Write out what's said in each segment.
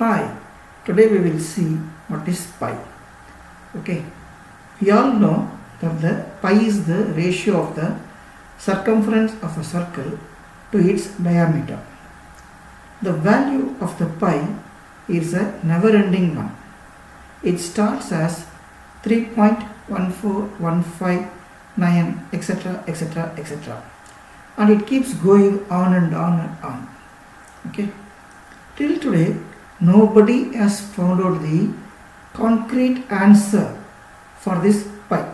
Hi, today we will see what is pi. Okay, we all know that the pi is the ratio of the circumference of a circle to its diameter. The value of the pi is a never-ending one. It starts as 3.14159 etc etc etc and it keeps going on and on and on. Okay, till today nobody has found out the concrete answer for this pi.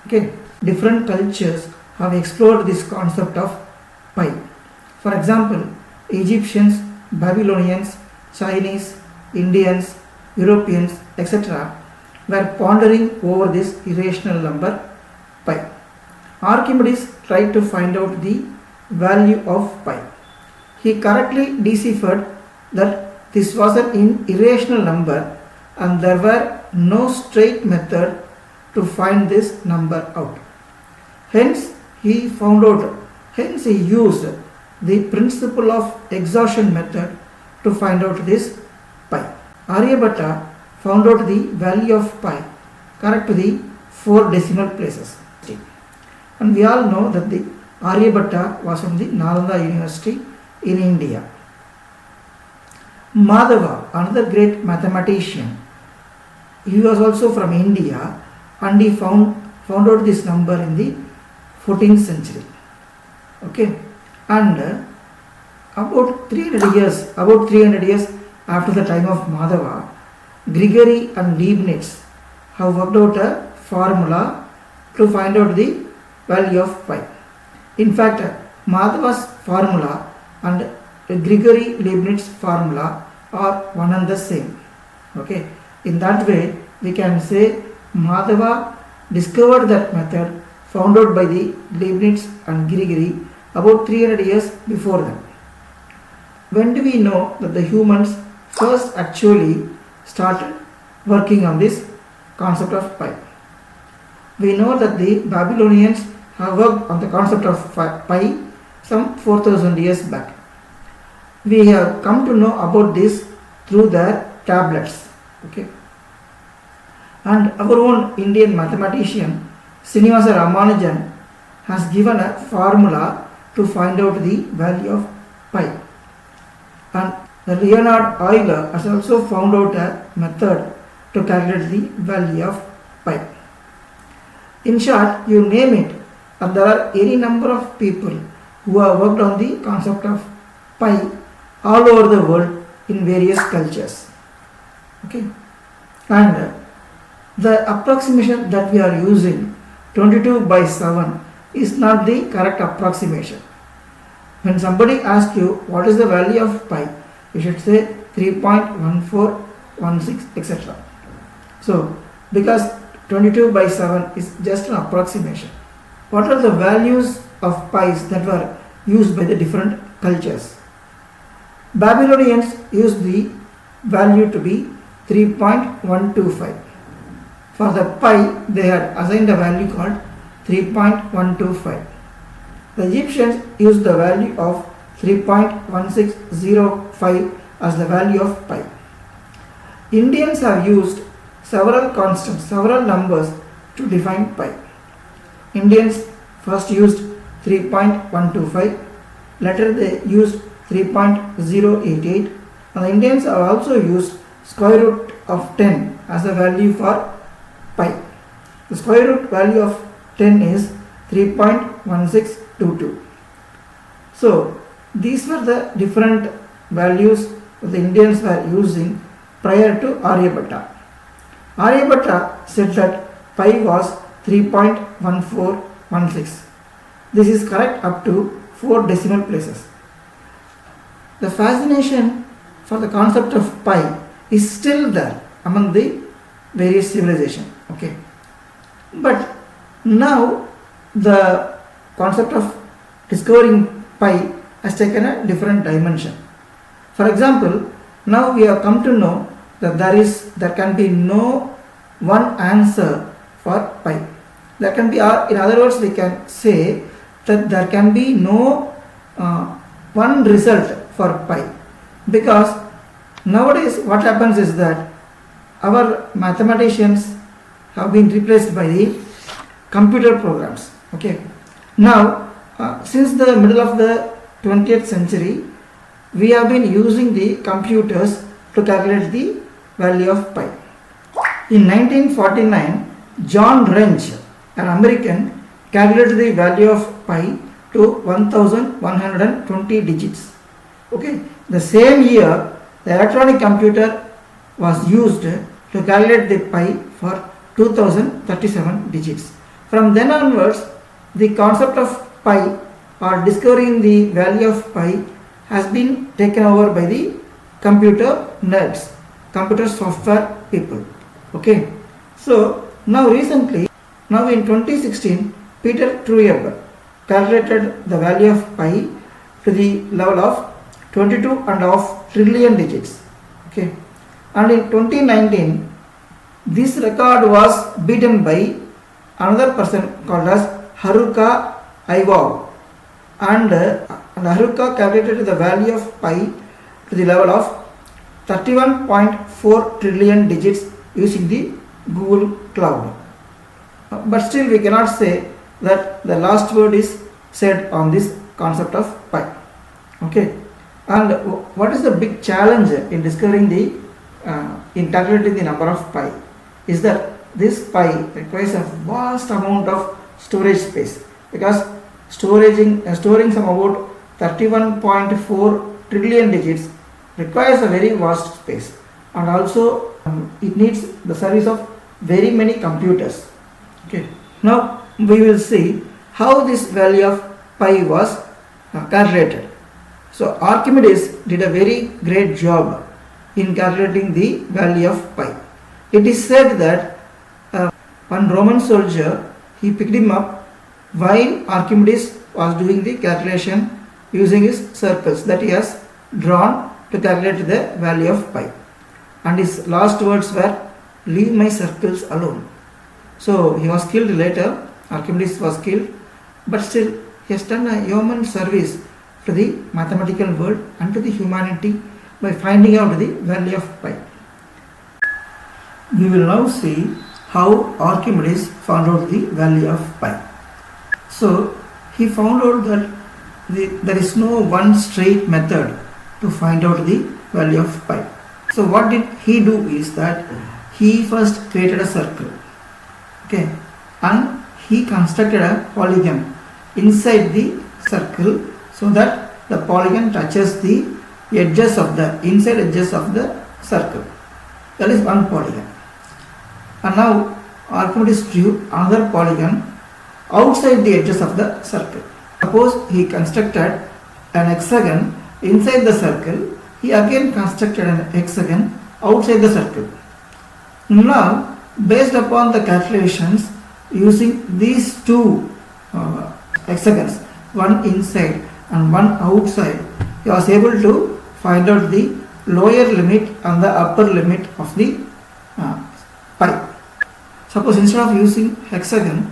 Okay, different cultures have explored this concept of pi. For example, Egyptians, Babylonians, Chinese, Indians, Europeans, etc. were pondering over this irrational number pi. Archimedes tried to find out the value of pi. He correctly deciphered that this was an irrational number and there were no straight method to find this number out. Hence he used the principle of exhaustion method to find out this pi. Aryabhatta found out the value of pi correct to the 4 decimal places. And we all know that the Aryabhatta was from the Nalanda University in India. Madhava, another great mathematician, he was also from India and he found out this number in the 14th century. Okay, and about 300 years after the time of Madhava, Grigori and Leibniz have worked out a formula to find out the value of pi. In fact, Madhava's formula and Grigori Leibniz formula are one and the same. Okay, in that way we can say Madhava discovered that method found out by the Leibniz and Grigori about 300 years before them. When do we know that the humans first actually started working on this concept of pi? We know that the Babylonians have worked on the concept of pi some 4000 years back. We have come to know about this through their tablets. Okay, and our own Indian mathematician Srinivasa Ramanujan has given a formula to find out the value of pi, and Leonhard Euler has also found out a method to calculate the value of pi. In short, you name it, and there are any number of people who have worked on the concept of pi all over the world in various cultures. Okay, and the approximation that we are using, 22/7, is not the correct approximation. When somebody asks you what is the value of pi, you should say 3.1416 etc. So because 22/7 is just an approximation. What are the values of pi's that were used by the different cultures? Babylonians used the value to be 3.125. For the pi, they had assigned a value called 3.125. The Egyptians used the value of 3.1605 as the value of pi. Indians have used several constants, several numbers to define pi. Indians first used 3.125, later they used 3.088, and the Indians have also used square root of 10 as a value for pi. The square root value of 10 is 3.1622. So these were the different values that the Indians were using prior to Aryabhatta. Aryabhatta said that pi was 3.1416. This is correct up to 4 decimal places. The fascination for the concept of pi is still there among the various civilizations. Okay, but now the concept of discovering pi has taken a different dimension. For example, now we have come to know that there can be no one answer for pi. There can be, in other words, we can say that there can be no one result for pi, because Nowadays what happens is that our mathematicians have been replaced by the computer programs. Okay. Now since the middle of the 20th century, we have been using the computers to calculate the value of pi. In 1949, John Wrench, an American, calculated the value of pi to 1120 digits. Okay. The same year, the electronic computer was used to calculate the pi for 2037 digits. From then onwards, the concept of pi or discovering the value of pi has been taken over by the computer nerds, computer software people. Okay. So now recently, now in 2016, Peter Trueba calculated the value of pi to the level of 22.5 trillion digits. Okay. And in 2019, this record was beaten by another person called as Haruka Iwao, and Haruka calculated the value of pi to the level of 31.4 trillion digits using the Google Cloud. But still we cannot say that the last word is said on this concept of pi. Okay. And what is the big challenge in discovering the in calculating the number of pi is that this pi requires a vast amount of storage space, because storing some about 31.4 trillion digits requires a very vast space, and also it needs the service of very many computers. Okay. Now we will see how this value of pi was calculated. So Archimedes did a very great job in calculating the value of pi. It is said that one Roman soldier, he picked him up while Archimedes was doing the calculation using his circles that he has drawn to calculate the value of pi. And his last words were, "Leave my circles alone." So he was killed later, Archimedes was killed, but still he has done a yeoman service to the mathematical world and to the humanity by finding out the value of pi. We will now see how Archimedes found out the value of pi. So he found out that there is no one straight method to find out the value of pi. So what did he do is that he first created a circle, okay, and he constructed a polygon inside the circle so that the polygon touches the edges of the inside edges of the circle. That is one polygon. And now Archimedes drew another polygon outside the edges of the circle. Suppose he constructed an hexagon inside the circle, he again constructed an hexagon outside the circle. Now, based upon the calculations using these two hexagons, one inside and one outside, he was able to find out the lower limit and the upper limit of the pi. Suppose instead of using hexagon,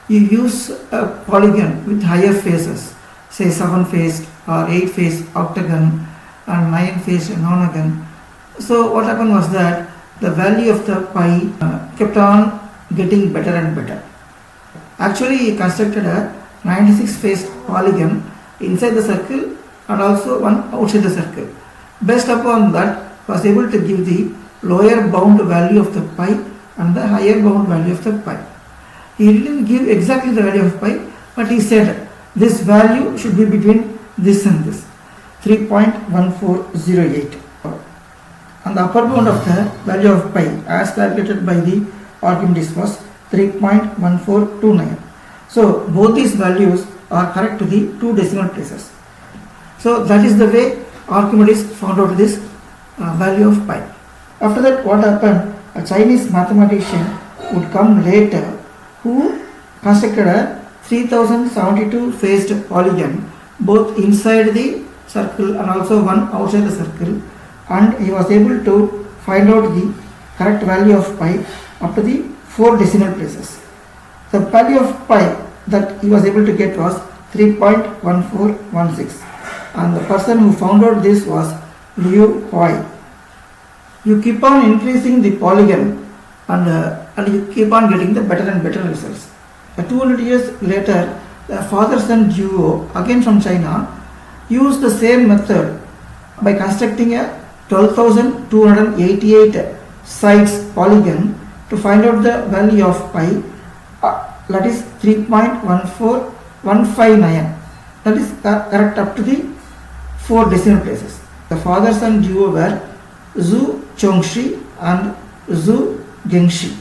you use a polygon with higher faces, say 7-faced or 8-faced octagon and 9-faced nonagon. So what happened was that the value of the pi kept on getting better and better. Actually, he constructed a 96-faced polygon inside the circle and also one outside the circle. Based upon that, was able to give the lower bound value of the pi and the higher bound value of the pi. He didn't give exactly the value of pi, but he said this value should be between this and this, 3.1408. And the upper bound of the value of pi as calculated by the Archimedes was 3.1429. So both these values are correct to the two decimal places. So that is the way Archimedes found out this value of pi. After that, what happened? A Chinese mathematician would come later who constructed a 3072 faced polygon both inside the circle and also one outside the circle, and he was able to find out the correct value of pi up to the 4 decimal places. The value of pi that he was able to get was 3.1416, and the person who found out this was Liu Hoi. you keep on increasing the polygon and you keep on getting the better and better results. 200 years later, the father-son duo, again from China, used the same method by constructing a 12,288 sides polygon to find out the value of pi, that is 3.14159. That is correct up to the 4 decimal places. The father-son duo were Zhu Chongxi and Zhu Gengxi.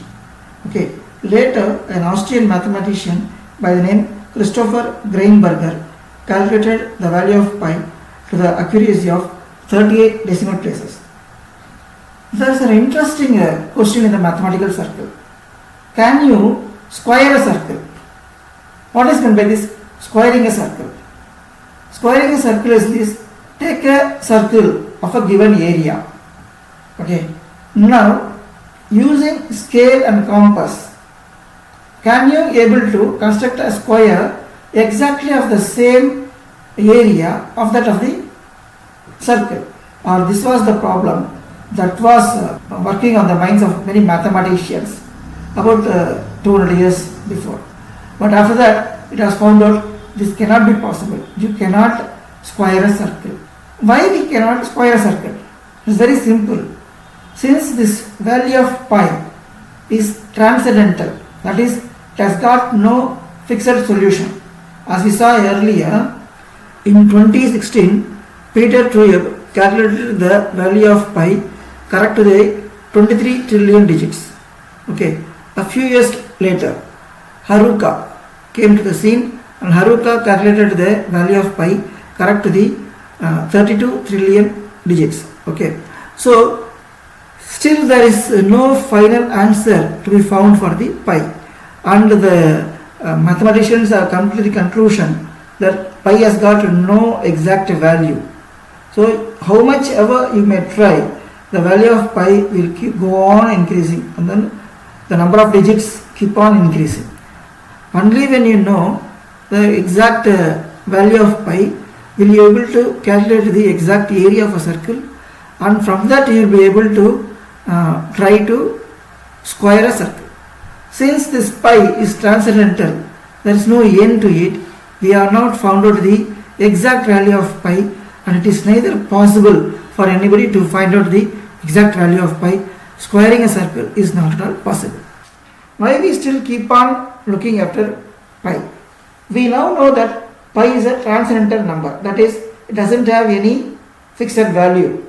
Okay. Later, an Austrian mathematician by the name Christopher Greinberger calculated the value of pi to the accuracy of 38 decimal places. There is an interesting question in the mathematical circle. Can you square a circle? What is meant by this squaring a circle? Squaring a circle is this: take a circle of a given area. Okay. Now, using scale and compass, can you able to construct a square exactly of the same area of that of the circle? Or this was the problem that was working on the minds of many mathematicians about 200 years before. But after that, it was found out this cannot be possible. You cannot square a circle. Why we cannot square a circle? It is very simple. Since this value of pi is transcendental, that is, it has got no fixed solution. As we saw earlier, in 2016, Peter Trueb calculated the value of pi correct to the 23 trillion digits. Okay. A few years later, Haruka came to the scene, and Haruka calculated the value of pi correct to the 32 trillion digits. Okay. So, still there is no final answer to be found for the pi, and the mathematicians have come to the conclusion that pi has got no exact value. So how much ever you may try, the value of pi will go on increasing, and then the number of digits keep on increasing. Only when you know the exact value of pi will you able to calculate the exact area of a circle, and from that you will be able to try to square a circle. Since this pi is transcendental, there is no end to it. We have not found out the exact value of pi, and it is neither possible for anybody to find out the exact value of pi. Squaring a circle is not at all possible. Why we still keep on looking after pi? We now know that pi is a transcendental number, that is, it doesn't have any fixed value.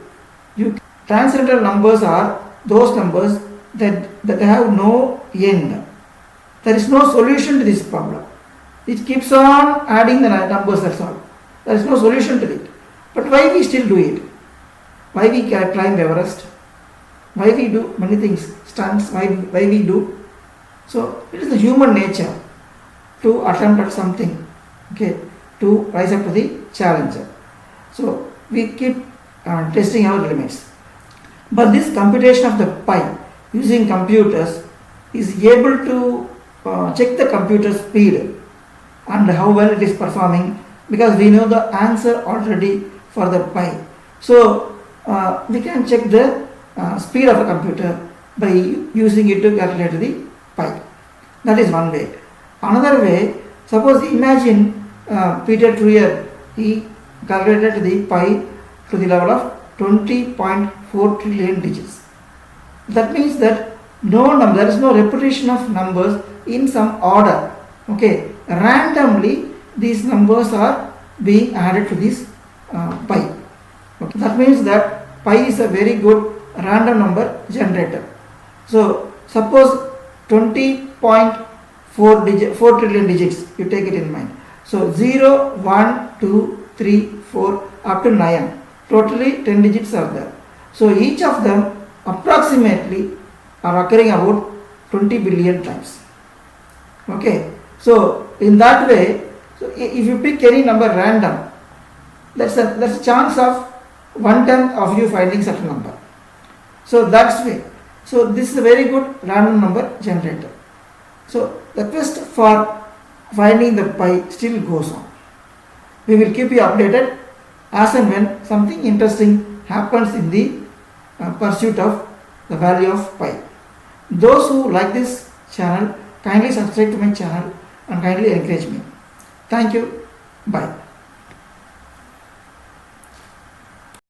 Transcendental numbers are those numbers that have no end. There is no solution to this problem. It keeps on adding the numbers, that's all. There is no solution to it. But why we still do it? Why we climb Everest? Why we do many things, stunts, why we do? So it is the human nature to attempt at something, okay, to rise up to the challenge. So we keep testing our limits. But this computation of the pi using computers is able to check the computer speed and how well it is performing, because we know the answer already for the pi. So we can check the speed of a computer by using it to calculate the pi. That is one way. Another way, suppose imagine Peter Trueb, he calculated the pi to the level of 20.4 trillion digits. That means that there is no repetition of numbers in some order. Okay, randomly these numbers are being added to this pi. Okay. That means that pi is a very good random number generator. So suppose 20.4 trillion digits, you take it in mind. So 0, 1, 2, 3, 4 up to 9. Totally 10 digits are there. So each of them approximately are occurring about 20 billion times. Okay. So in that way, so if you pick any number random, that's a chance of 1/10 of you finding such a number. So that's way. So this is a very good random number generator. So the quest for finding the pi still goes on. We will keep you updated as and when something interesting happens in the pursuit of the value of pi. Those who like this channel, kindly subscribe to my channel and kindly encourage me. Thank you. Bye.